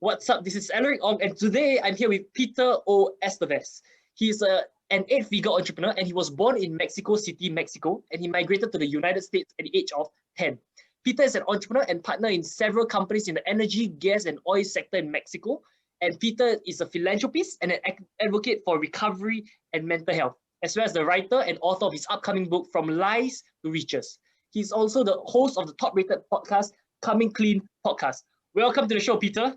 What's up? This is Alaric Ong, and today I'm here with Peter O. Estévez. He's an eight-figure entrepreneur, and he was born in Mexico City, Mexico, and he migrated to the United States at the age of 10. Peter is an entrepreneur and partner in several companies in the energy, gas, and oil sector in Mexico. And Peter is a philanthropist and an advocate for recovery and mental health, as well as the writer and author of his upcoming book, From Lies to Riches. He's also the host of the top-rated podcast, Coming Clean Podcast. Welcome to the show, Peter.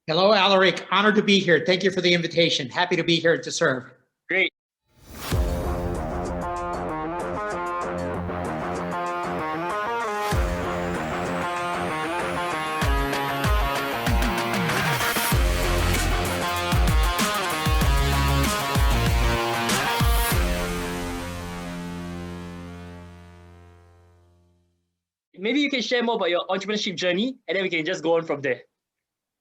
Hello, Alaric. Honored to be here. Thank you for the invitation. Happy to be here to serve. Great. Maybe you can share more about your entrepreneurship journey, and then we can just go on from there.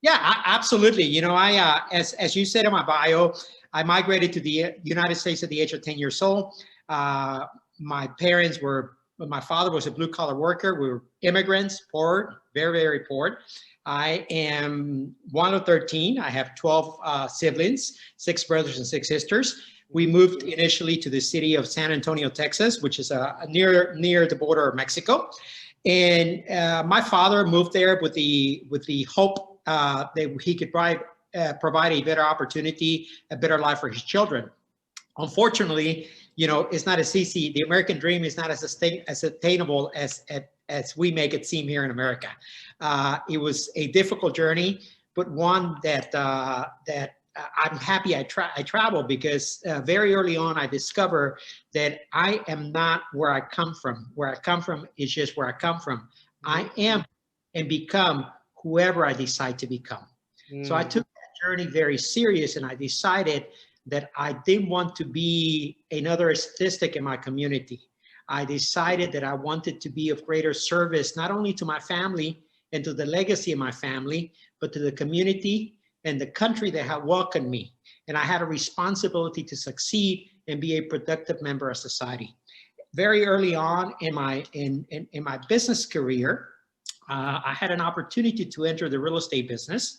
Yeah, absolutely. You know, as you said in my bio, I migrated to the United States at the age of 10 years old. My father was a blue-collar worker. We were immigrants, poor, very, very poor. I am one of 13. I have 12 siblings, 6 brothers and 6 sisters. We moved initially to the city of San Antonio, Texas, which is near the border of Mexico. And my father moved there with the hope that he could provide a better opportunity, a better life for his children. Unfortunately, you know, it's not as easy. The American dream is not as attainable as we make it seem here in America. It was a difficult journey, but one that I'm happy I traveled, because very early on I discovered that I am not where I come from. Where I come from is just where I come from. I am and become whoever I decide to become. So I took that journey very serious, and I decided that I didn't want to be another statistic in my community. I decided that I wanted to be of greater service, not only to my family and to the legacy of my family, but to the community and the country that had welcomed me. And I had a responsibility to succeed and be a productive member of society. Very early on in my business career, I had an opportunity to enter the real estate business.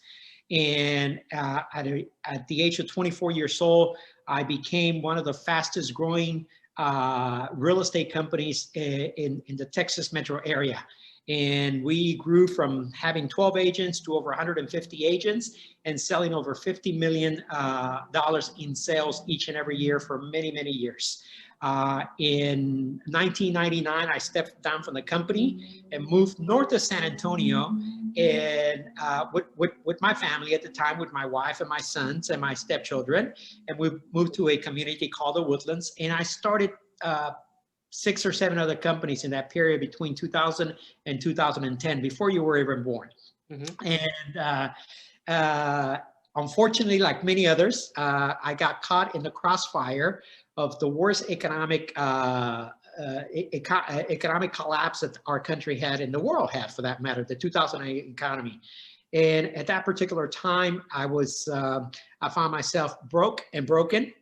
And at the age of 24 years old, I became one of the fastest growing real estate companies in the Texas metro area. And we grew from having 12 agents to over 150 agents and selling over $50 million in sales each and every year for many, many years. In 1999, I stepped down from the company and moved north of San Antonio, and with my family at the time, with my wife and my sons and my stepchildren, and we moved to a community called the Woodlands. And I started 6 or 7 other companies in that period between 2000 and 2010, before you were even born. And unfortunately, like many others, I got caught in the crossfire of the worst economic collapse that our country had, and the world had, for that matter, the 2008 economy. And at that particular time, I found myself broke and broken.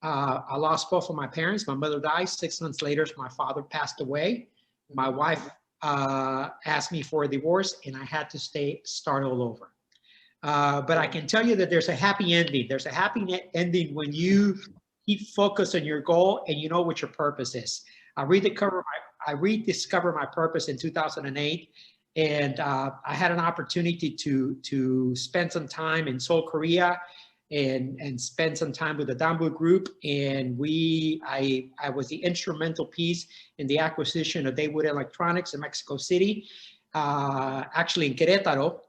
I lost both of my parents. My mother died. 6 months later, my father passed away. My wife asked me for a divorce, and I had to start all over. But I can tell you that there's a happy ending. There's a happy ending when you keep focused on your goal and you know what your purpose is. I rediscovered my purpose in 2008, and I had an opportunity to spend some time in Seoul, Korea, and spend some time with the Dambu Group. And I was the instrumental piece in the acquisition of Daewoo Electronics in Mexico City, actually in Querétaro,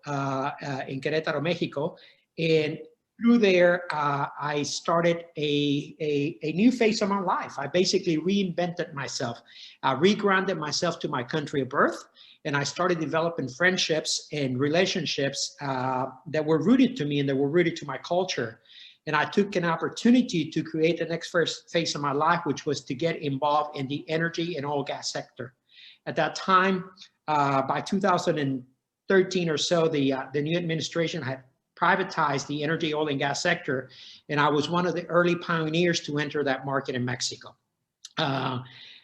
Mexico. And through there, I started a new phase of my life. I basically reinvented myself. I regrounded myself to my country of birth, and I started developing friendships and relationships that were rooted to me and that were rooted to my culture. And I took an opportunity to create the next first phase of my life, which was to get involved in the energy and oil gas sector. At that time, by 2013 or so, the new administration had privatized the energy, oil, and gas sector, and I was one of the early pioneers to enter that market in Mexico.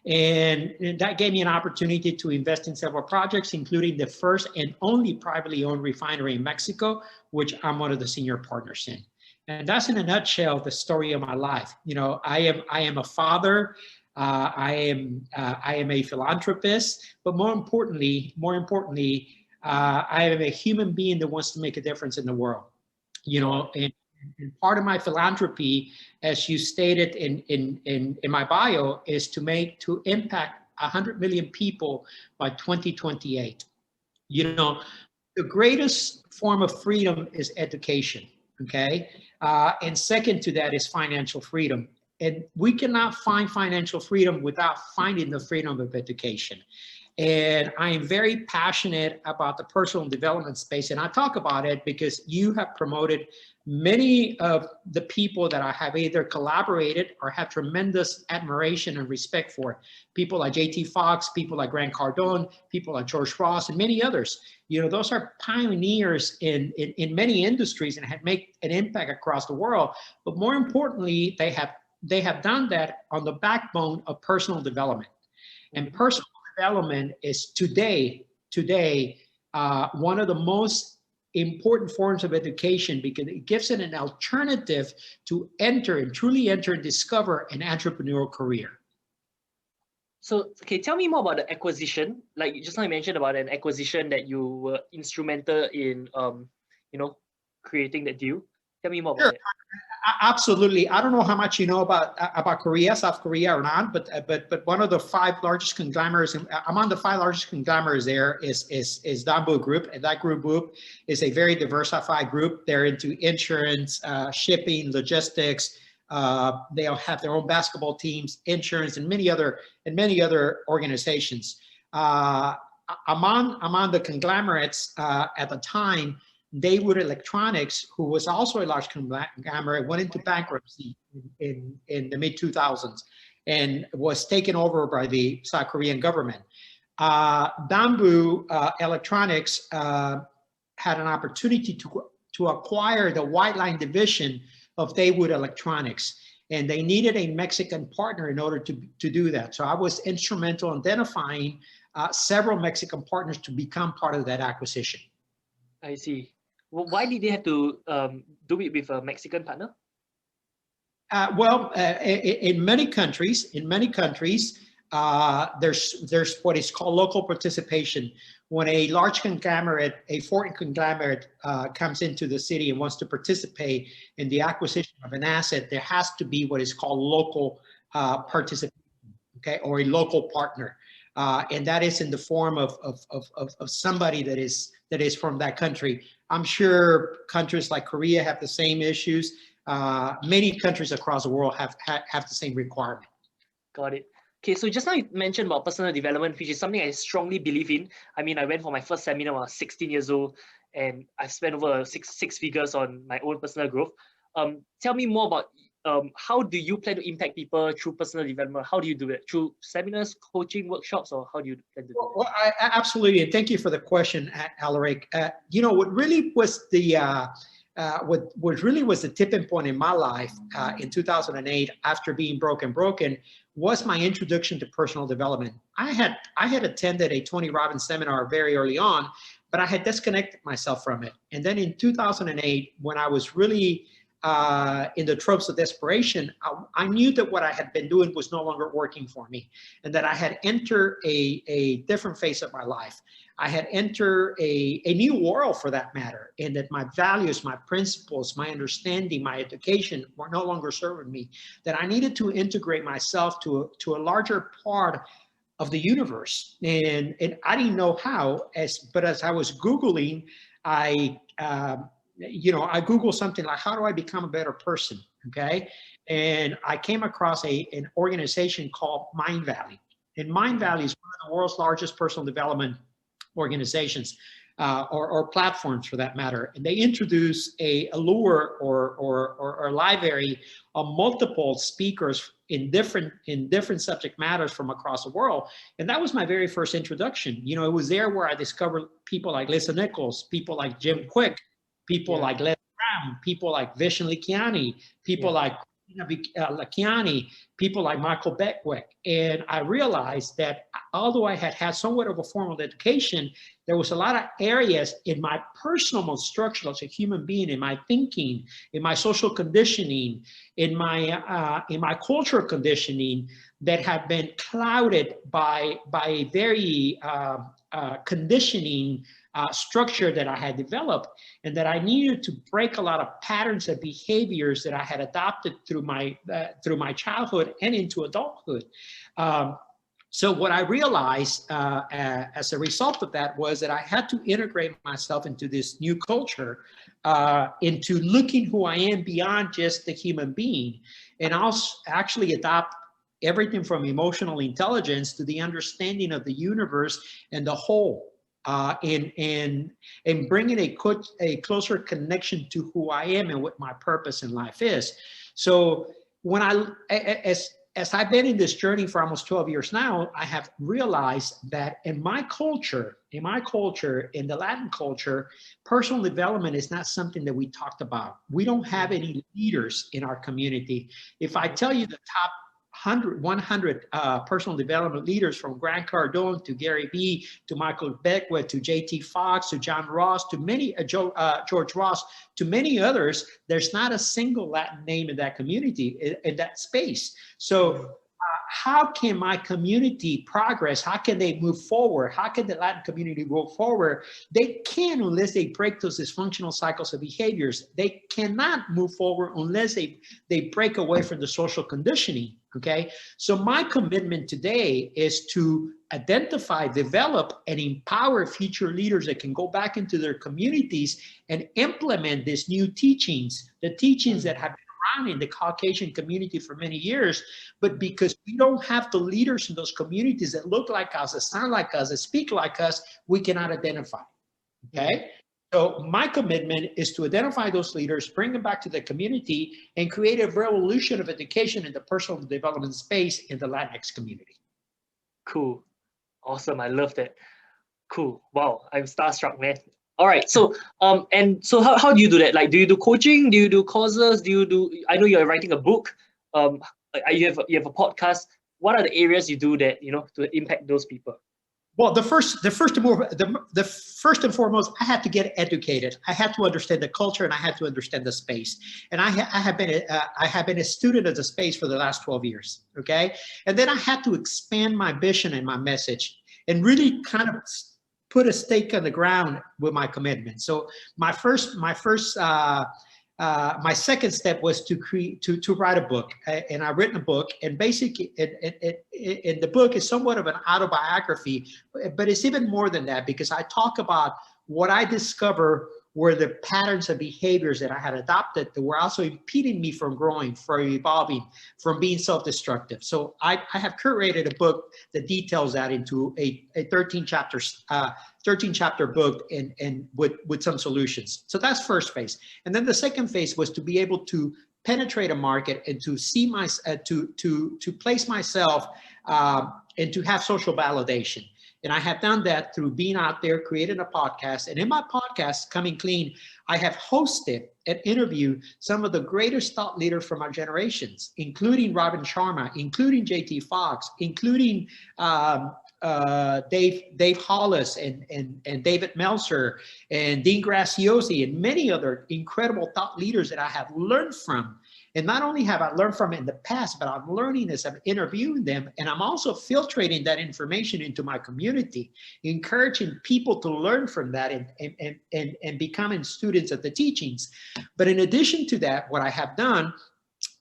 And that gave me an opportunity to invest in several projects, including the first and only privately owned refinery in Mexico, which I'm one of the senior partners in. And that's in a nutshell the story of my life. You know, I am a father. I am a philanthropist, but more importantly, I am a human being that wants to make a difference in the world. You know, and part of my philanthropy, as you stated in my bio, is to impact 100 million people by 2028. You know, the greatest form of freedom is education. Okay, and second to that is financial freedom. And we cannot find financial freedom without finding the freedom of education. And I am very passionate about the personal development space. And I talk about it because you have promoted many of the people that I have either collaborated or have tremendous admiration and respect for. People like J.T. Fox, people like Grant Cardone, people like George Ross, and many others. You know, those are pioneers in many industries and have made an impact across the world. But more importantly, they have done that on the backbone of personal development. And personal development is today one of the most important forms of education, because it gives it an alternative to truly enter and discover an entrepreneurial career. So, okay, tell me more about the acquisition. Like just now you mentioned about an acquisition that you were instrumental in, you know, creating that deal. Tell me more about it. Absolutely. I don't know how much you know about Korea, South Korea or not, but one of the 5 largest conglomerates, among the 5 largest conglomerates there is Danbu Group, and that group is a very diversified group. They're into insurance, shipping, logistics. They'll have their own basketball teams, insurance, and many other organizations. Among the conglomerates at the time, Daewoo Electronics, who was also a large conglomerate, went into bankruptcy in the mid-2000s and was taken over by the South Korean government. Danbu Electronics had an opportunity to acquire the white line division of Daewoo Electronics, and they needed a Mexican partner in order to do that. So I was instrumental in identifying several Mexican partners to become part of that acquisition. I see. Well, why did they have to do it with a Mexican partner? In many countries, there's what is called local participation. When a large conglomerate, a foreign conglomerate comes into the city and wants to participate in the acquisition of an asset, there has to be what is called local participation, okay, or a local partner. And that is in the form of somebody that is from that country. I'm sure countries like Korea have the same issues. Many countries across the world have the same requirement. Got it. Okay, so just now you mentioned about personal development, which is something I strongly believe in. I mean, I went for my first seminar when I was 16 years old, and I've spent over six figures on my own personal growth. Tell me more about how do you plan to impact people through personal development? How do you do it? Through seminars, coaching, workshops, or how do you plan to do it? Well, absolutely, and thank you for the question, Alaric. You know, what really was the tipping point in my life in 2008, after being broken, was my introduction to personal development. I had attended a Tony Robbins seminar very early on, but I had disconnected myself from it. And then in 2008, when I was really in the tropes of desperation, I knew that what I had been doing was no longer working for me, and that I had entered a different phase of my life. I had entered a new world, for that matter, and that my values, my principles, my understanding, my education were no longer serving me, that I needed to integrate myself to a larger part of the universe. And I didn't know how, but as I was Googling, I Googled something like, how do I become a better person? Okay. And I came across an organization called Mind Valley. And Mind Valley is one of the world's largest personal development organizations, or platforms for that matter. And they introduce a lure or a library of multiple speakers in different subject matters from across the world. And that was my very first introduction. You know, it was there where I discovered people like Lisa Nichols, people like Jim Quick, people like Les Brown, people like Vishen Likiani, people like Lakiani, people like Michael Beckwith. And I realized that although I had somewhat of a formal education, there was a lot of areas in my personal structure as a human being, in my thinking, in my social conditioning, in my cultural conditioning that have been clouded by a very conditioning structure that I had developed, and that I needed to break a lot of patterns of behaviors that I had adopted through my childhood and into adulthood. So what I realized as a result of that was that I had to integrate myself into this new culture, into looking who I am beyond just the human being, and also actually adopt everything from emotional intelligence to the understanding of the universe and the whole. And bringing a closer connection to who I am and what my purpose in life is. So when as I've been in this journey for almost 12 years now, I have realized that in my culture, in the Latin culture, personal development is not something that we talked about. We don't have any leaders in our community. If I tell you the top 100 personal development leaders, from Grant Cardone to Gary Vee to Michael Beckwith to J.T. Fox to John Ross to many George Ross to many others, there's not a single Latin name in that community, in that space. So how can my community progress? How can they move forward? How can the Latin community move forward? They can, unless they break those dysfunctional cycles of behaviors. They cannot move forward unless they break away from the social conditioning. Okay, so my commitment today is to identify, develop, and empower future leaders that can go back into their communities and implement these new teachings, the teachings that have been around in the Caucasian community for many years, but because we don't have the leaders in those communities that look like us, that sound like us, that speak like us, we cannot identify. Okay. So my commitment is to identify those leaders, bring them back to the community, and create a revolution of education in the personal development space in the Latinx community. Cool. Awesome. I love that. Cool. Wow. I'm starstruck, man. All right. So, and so how do you do that? Like, do you do coaching? Do you do courses? I know you're writing a book. You have a podcast. What are the areas you do that, to impact those people? Well, the first and foremost, I had to get educated. I had to understand the culture, and I had to understand the space. And I have been a student of the space for the last 12 years. Okay, and then I had to expand my vision and my message, and really kind of put a stake on the ground with my commitment. So my second step was to write a book, and I've written a book, and basically, in the book is somewhat of an autobiography, but it's even more than that, because I talk about what I discover were the patterns of behaviors that I had adopted that were also impeding me from growing, from evolving, from being self-destructive. So I have curated a book that details that into a 13 chapter book, and with some solutions. So that's first phase. And then the second phase was to be able to penetrate a market and to see to place myself and to have social validation. And I have done that through being out there, creating a podcast. And in my podcast, Coming Clean, I have hosted and interviewed some of the greatest thought leaders from our generations, including Robin Sharma, including J.T. Fox, including Dave Hollis and David Meltzer and Dean Graziosi, and many other incredible thought leaders that I have learned from. And not only have I learned from it in the past, but I'm learning as I'm interviewing them, and I'm also filtering that information into my community, encouraging people to learn from that and becoming students of the teachings. But in addition to that, what I have done,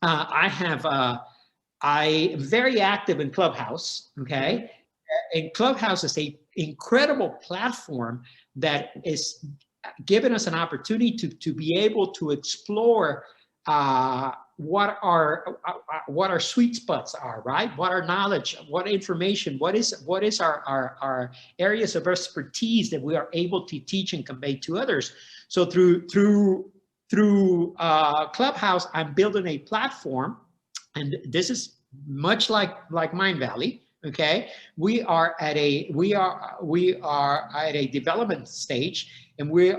I am very active in Clubhouse, okay? And Clubhouse is an incredible platform that is giving us an opportunity to be able to explore what our sweet spots are, right? What our knowledge, what information, what is our areas of expertise that we are able to teach and convey to others. So through Clubhouse, I'm building a platform, and this is much like Mind Valley. Okay, we are at a development stage, and we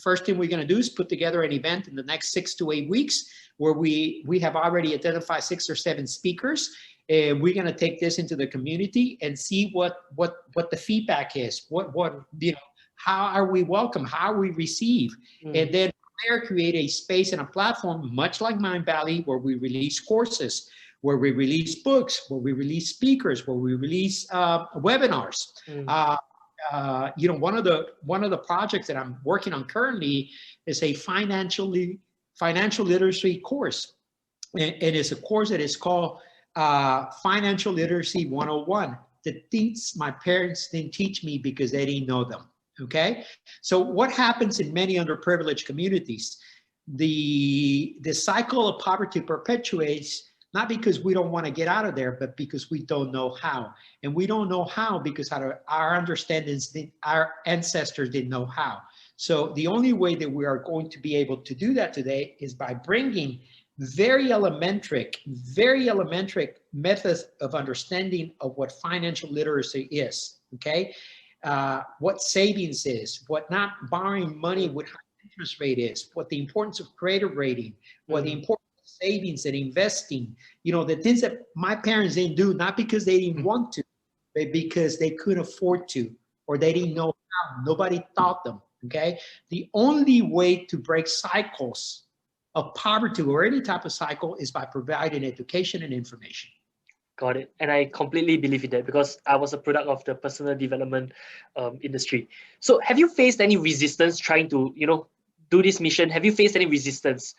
first thing we're going to do is put together an event in the next 6 to 8 weeks where we have already identified 6 or 7 speakers, and we're going to take this into the community and see what the feedback is, how are we welcome, how are we received, and then there create a space and a platform much like Mind Valley where we release courses, where we release books, where we release speakers, where we release webinars. One of the projects that I'm working on currently is a financial literacy course, and it's a course that is called Financial Literacy 101. The things my parents didn't teach me because they didn't know them. Okay, so what happens in many underprivileged communities? The cycle of poverty perpetuates, not because we don't want to get out of there, but because we don't know how. And we don't know how because our understandings, our ancestors didn't know how. So the only way that we are going to be able to do that today is by bringing very elementary methods of understanding of what financial literacy is, okay? What savings is, what not borrowing money with high interest rate is, what the importance of credit rating, what the importance of savings and investing, the things that my parents didn't do, not because they didn't want to, but because they couldn't afford to, or they didn't know how, nobody taught them, okay? The only way to break cycles of poverty or any type of cycle is by providing education and information. Got it. And I completely believe in that because I was a product of the personal development industry. So have you faced any resistance trying to, do this mission? Have you faced any resistance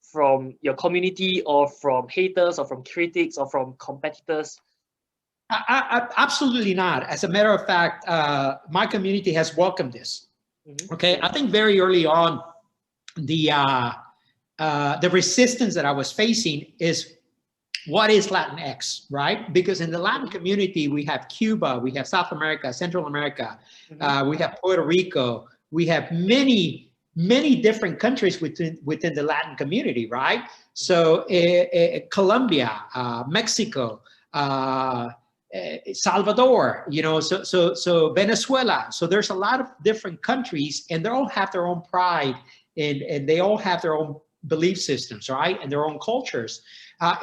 from your community or from haters or from critics or from competitors? Absolutely not. As a matter of fact, my community has welcomed this. Okay, I think very early on, the resistance that I was facing is, what is Latinx, right? Because in the Latin community, we have Cuba, we have South America, Central America, we have Puerto Rico, we have many different countries within the Latin community, right? So Colombia, Mexico, Salvador, so Venezuela. So there's a lot of different countries, and they all have their own pride, and they all have their own belief systems, right? And their own cultures.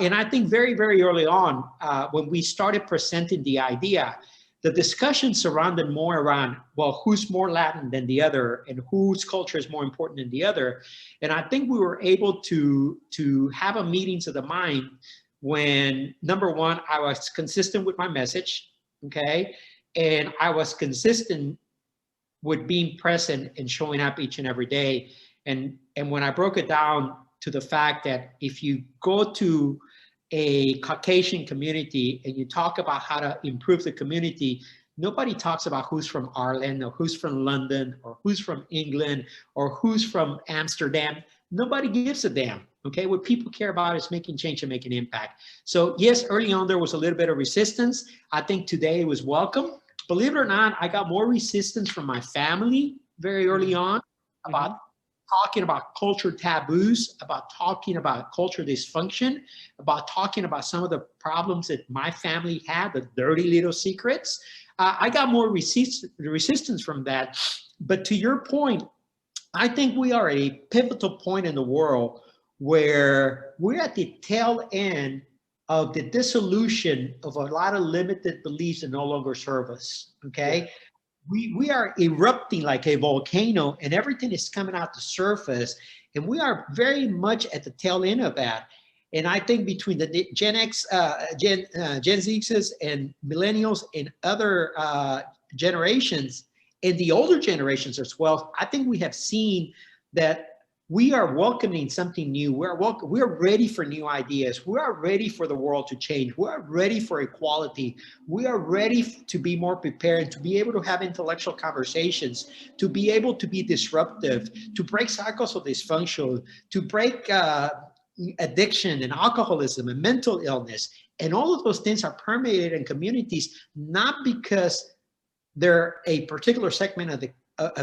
And I think very, very early on, when we started presenting the idea, the discussion surrounded more around, well, who's more Latin than the other and whose culture is more important than the other. And I think we were able to have a meetings of the mind when, number one, I was consistent with my message, okay? And I was consistent with being present and showing up each and every day. And when I broke it down to the fact that if you go to a Caucasian community and you talk about how to improve the community, nobody talks about who's from Ireland or who's from London or who's from England or who's from Amsterdam. Nobody gives a damn, okay? What people care about is making change and making impact. So yes, early on there was a little bit of resistance. I think today it was welcome. Believe it or not, I got more resistance from my family very early on about talking about culture taboos, about talking about culture dysfunction, about talking about some of the problems that my family had, the dirty little secrets. I got more resistance from that. But to your point, I think we are at a pivotal point in the world where we're at the tail end of the dissolution of a lot of limited beliefs that no longer serve us, okay? Yeah. We are erupting like a volcano, and everything is coming out the surface, and we are very much at the tail end of that. And I think between the Gen X, Gen Zs and millennials and other generations and the older generations as well, I think we have seen that we are welcoming something new. We're ready for new ideas. We are ready for the world to change. We are ready for equality. We are ready to be more prepared, to be able to have intellectual conversations, to be able to be disruptive, to break cycles of dysfunction, to break addiction and alcoholism and mental illness. And all of those things are permeated in communities, not because they're a particular segment of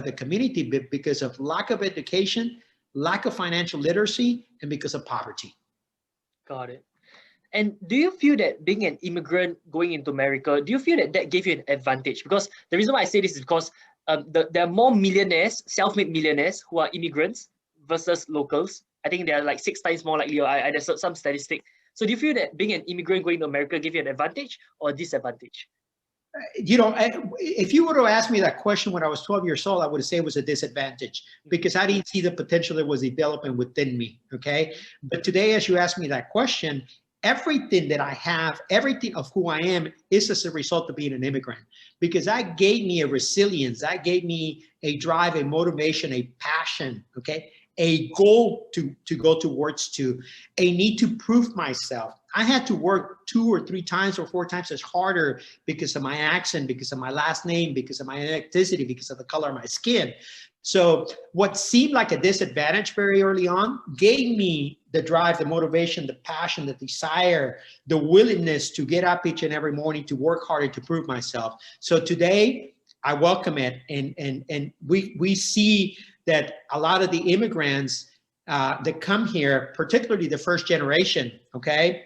the community, but because of lack of education, lack of financial literacy, and because of poverty. Got it. And do you feel that being an immigrant going into America, do you feel that that gave you an advantage? Because the reason why I say this is because there are more millionaires, self-made millionaires who are immigrants versus locals. I think they are like 6 times more likely, or there's some statistic. So do you feel that being an immigrant going to America gave you an advantage or a disadvantage? You know, if you would have asked me that question when I was 12 years old, I would have said it was a disadvantage because I didn't see the potential that was developing within me, okay? But today, as you ask me that question, everything that I have, everything of who I am is as a result of being an immigrant, because that gave me a resilience, that gave me a drive, a motivation, a passion, okay? A goal to go towards, to a need to prove myself. I had to work 2 or 3 times or 4 times as harder because of my accent, because of my last name, because of my ethnicity, because of the color of my skin. So what seemed like a disadvantage very early on gave me the drive, the motivation, the passion, the desire, the willingness to get up each and every morning, to work harder, to prove myself. So today I welcome it. And we see that a lot of the immigrants that come here, particularly the first generation, okay,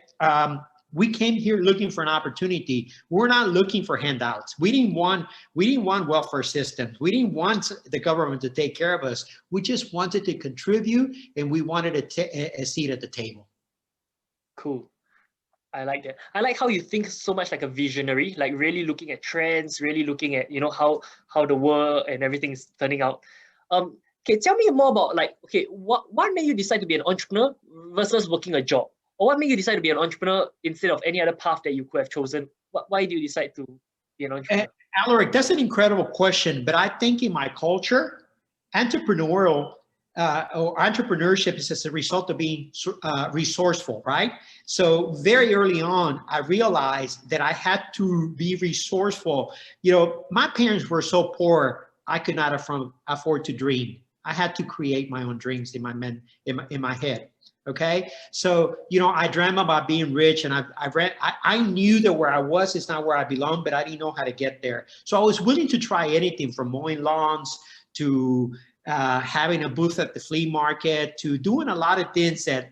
we came here looking for an opportunity. We're not looking for handouts. We didn't want welfare systems. We didn't want the government to take care of us. We just wanted to contribute, and we wanted a seat at the table. Cool. I like that. I like how you think so much like a visionary, like really looking at trends, really looking at, you know, how the world and everything is turning out. Okay, tell me more about like, okay, what made you decide to be an entrepreneur versus working a job? Or what made you decide to be an entrepreneur instead of any other path that you could have chosen? Why do you decide to be an entrepreneur? Alaric, that's an incredible question, but I think in my culture, entrepreneurial or entrepreneurship is as a result of being resourceful, right? So very early on, I realized that I had to be resourceful. You know, my parents were so poor, I could not afford to dream. I had to create my own dreams in my head. Okay, so you know, I dreamt about being rich, and I knew that where I was is not where I belong, but I didn't know how to get there. So I was willing to try anything, from mowing lawns to having a booth at the flea market, to doing a lot of things that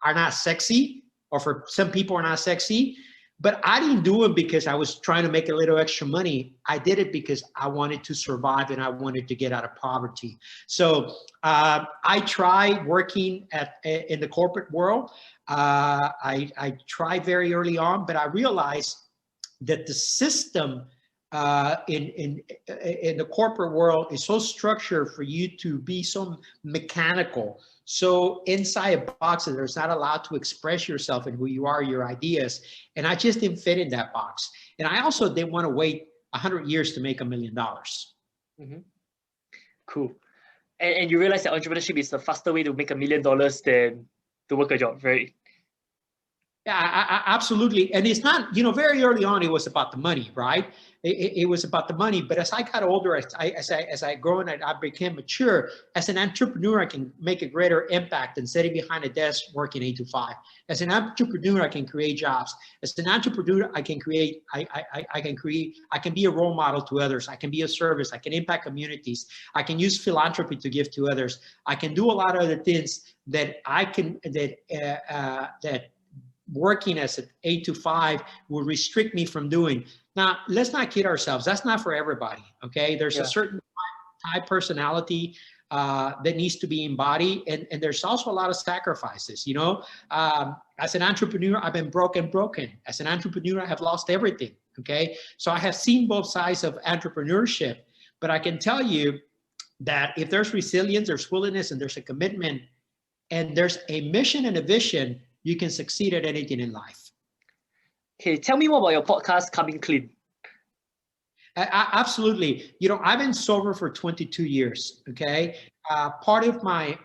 are not sexy, or for some people are not sexy. But I didn't do it because I was trying to make a little extra money. I did it because I wanted to survive and I wanted to get out of poverty. So I tried working in the corporate world. I tried very early on, but I realized that the system in the corporate world is so structured for you to be so mechanical, so inside a box that there's not allowed to express yourself and who you are, your ideas. And I just didn't fit in that box. And I also didn't want to wait 100 years to make $1 million. Mm-hmm. Cool. And you realize that entrepreneurship is the faster way to make $1 million than to work a job, right? Yeah, absolutely. And it's not, you know, very early on, it was about the money, right? It was about the money. But as I got older, as I grew and I became mature, as an entrepreneur, I can make a greater impact than sitting behind a desk working 8 to 5. As an entrepreneur, I can create jobs. As an entrepreneur, I can create, I can be a role model to others. I can be a service. I can impact communities. I can use philanthropy to give to others. I can do a lot of other things that that working as an 8 to 5 will restrict me from doing. Now, let's not kid ourselves. That's not for everybody, okay? There's a certain type personality that needs to be embodied, and there's also a lot of sacrifices, you know? As an entrepreneur, I've been broken. As an entrepreneur, I have lost everything, okay? So I have seen both sides of entrepreneurship, but I can tell you that if there's resilience, there's willingness, and there's a commitment, and there's a mission and a vision, you can succeed at anything in life. Okay, tell me more about your podcast, Coming Clean. Absolutely. You know, I've been sober for 22 years. Okay, part of my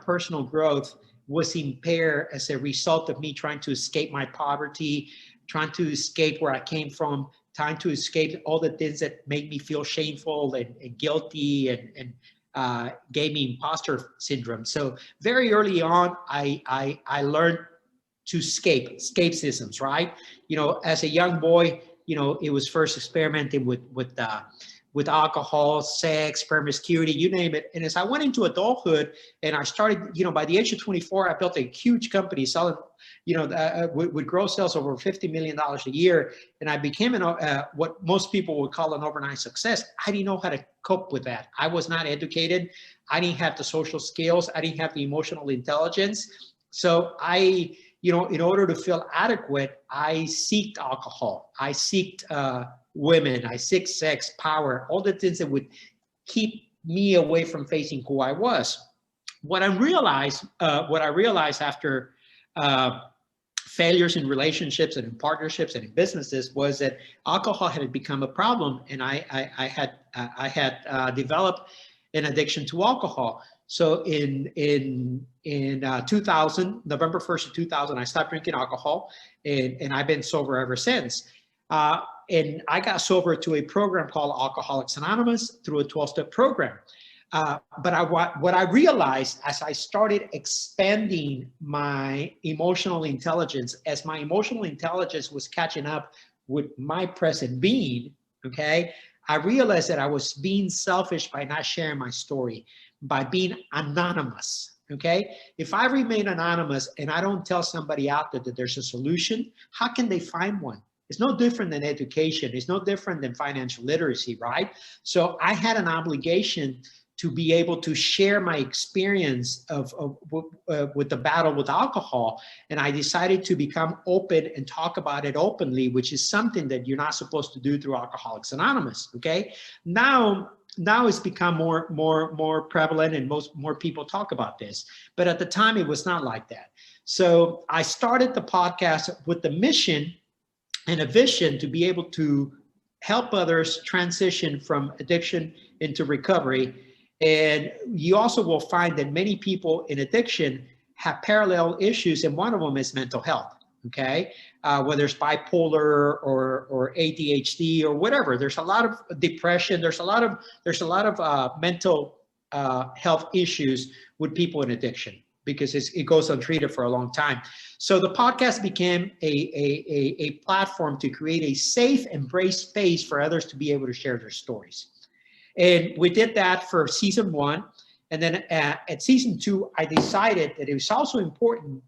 personal growth was impaired as a result of me trying to escape my poverty, trying to escape where I came from, trying to escape all the things that made me feel shameful and guilty and gave me imposter syndrome. So very early on, I learned to escapisms, right? You know, as a young boy, you know, it was first experimenting with with alcohol, sex, promiscuity, you name it. And as I went into adulthood and I started, you know, by the age of 24, I built a huge company selling, you know, with gross sales over $50 million a year. And I became what most people would call an overnight success. I didn't know how to cope with that. I was not educated. I didn't have the social skills. I didn't have the emotional intelligence. So you know, in order to feel adequate, I seeked alcohol. I seeked women. I seeked sex, power, all the things that would keep me away from facing who I was. What I realized after failures in relationships and in partnerships and in businesses was that alcohol had become a problem, and I had developed an addiction to alcohol. So in 2000, November 1st of 2000, I stopped drinking alcohol, and I've been sober ever since. And I got sober to a program called Alcoholics Anonymous through a 12-step program. But what I realized as I started expanding my emotional intelligence, as my emotional intelligence was catching up with my present being, okay, I realized that I was being selfish by not sharing my story, by being anonymous, okay? If I remain anonymous and I don't tell somebody out there that there's a solution, how can they find one? It's no different than education. It's no different than financial literacy, right? So I had an obligation to be able to share my experience with the battle with alcohol. And I decided to become open and talk about it openly, which is something that you're not supposed to do through Alcoholics Anonymous, okay? Now it's become more prevalent, and more people talk about this. But at the time, it was not like that. So I started the podcast with the mission and a vision to be able to help others transition from addiction into recovery. And you also will find that many people in addiction have parallel issues, and one of them is mental health, okay? Whether it's bipolar or ADHD or whatever. There's a lot of depression. There's a lot of mental health issues with people in addiction, because it goes untreated for a long time. So the podcast became a platform to create a safe, embrace space for others to be able to share their stories. And we did that for season 1. And then at season 2, I decided that it was also important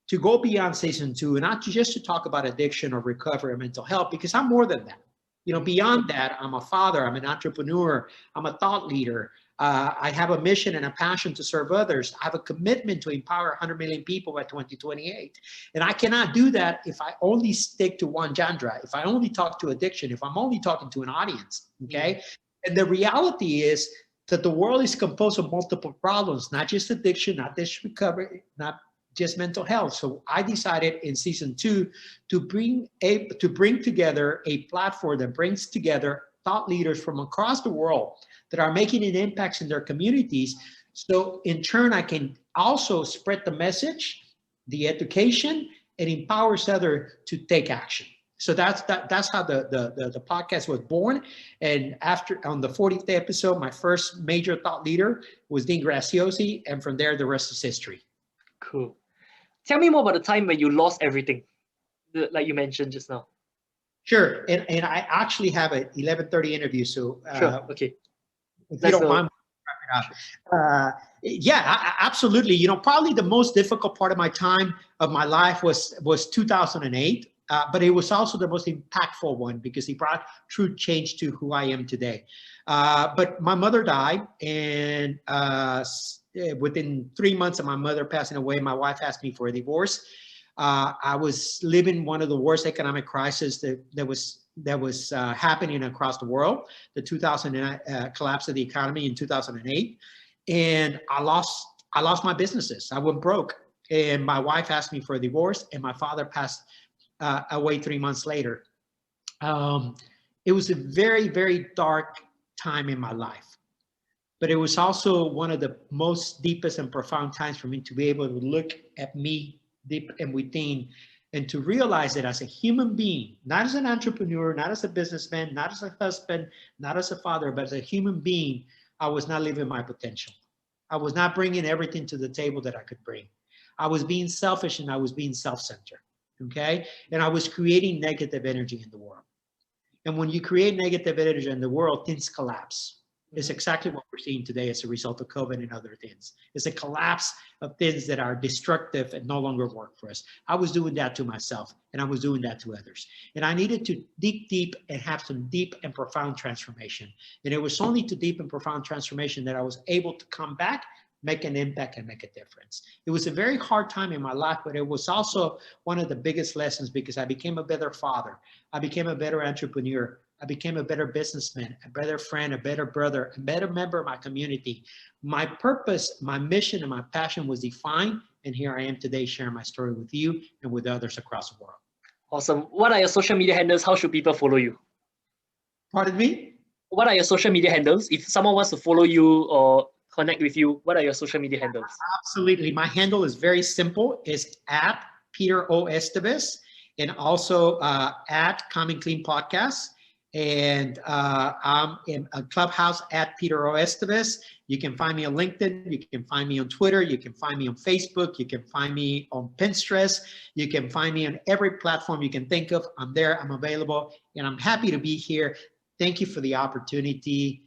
to go beyond season 2 and not just to talk about addiction or recovery or mental health, because I'm more than that. You know, beyond that, I'm a father, I'm an entrepreneur, I'm a thought leader. I have a mission and a passion to serve others. I have a commitment to empower 100 million people by 2028. And I cannot do that if I only stick to one genre, if I only talk to addiction, if I'm only talking to an audience, okay? And the reality is that the world is composed of multiple problems, not just addiction, not just recovery, not just mental health. So I decided in season 2 to bring together a platform that brings together thought leaders from across the world that are making an impact in their communities. So in turn, I can also spread the message, the education, and empowers others to take action. So that's how the podcast was born. And on the 40th episode, my first major thought leader was Dean Graziosi, and from there, the rest is history. Cool. Tell me more about the time when you lost everything, like you mentioned just now. Sure, and I actually have an 11:30 interview, so sure. Okay. If you don't mind, wrap it up. Yeah, absolutely. You know, probably the most difficult part of my time of my life was 2008. But it was also the most impactful one, because it brought true change to who I am today. But my mother died, and within 3 months of my mother passing away, my wife asked me for a divorce. I was living one of the worst economic crises that was happening across the world, the 2000 collapse of the economy in 2008. And I lost my businesses. I went broke, and my wife asked me for a divorce, and my father passed away 3 months later. It was a very, very dark time in my life, but it was also one of the most deepest and profound times for me to be able to look at me deep and within, and to realize that as a human being, not as an entrepreneur, not as a businessman, not as a husband, not as a father, but as a human being, I was not living my potential. I was not bringing everything to the table that I could bring. I was being selfish, and I was being self-centered. Okay. And I was creating negative energy in the world. And when you create negative energy in the world, things collapse. It's exactly what we're seeing today as a result of COVID and other things. It's a collapse of things that are destructive and no longer work for us. I was doing that to myself, and I was doing that to others. And I needed to dig deep and have some deep and profound transformation. And it was only to deep and profound transformation that I was able to come back, make an impact, and make a difference. It was a very hard time in my life, but it was also one of the biggest lessons because I became a better father. I became a better entrepreneur. I became a better businessman, a better friend, a better brother, a better member of my community. My purpose, my mission, and my passion was defined. And here I am today sharing my story with you and with others across the world. Awesome. What are your social media handles? How should people follow you? Pardon me? What are your social media handles? If someone wants to follow you or connect with you, what are your social media handles? Absolutely. My handle is very simple. It's at Peter O. Estévez and also at Common Clean Podcast. And I'm in a Clubhouse at Peter O. Estévez. You can find me on LinkedIn. You can find me on Twitter. You can find me on Facebook. You can find me on Pinterest. You can find me on every platform you can think of. I'm there. I'm available. And I'm happy to be here. Thank you for the opportunity.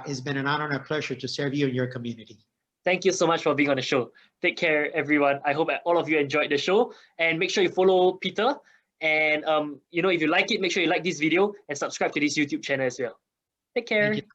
It's been an honor and a pleasure to serve you and your community. Thank you so much for being on the show. Take care, everyone. I hope all of you enjoyed the show. And make sure you follow Peter. And if you like it, make sure you like this video and subscribe to this YouTube channel as well. Take care. Thank you.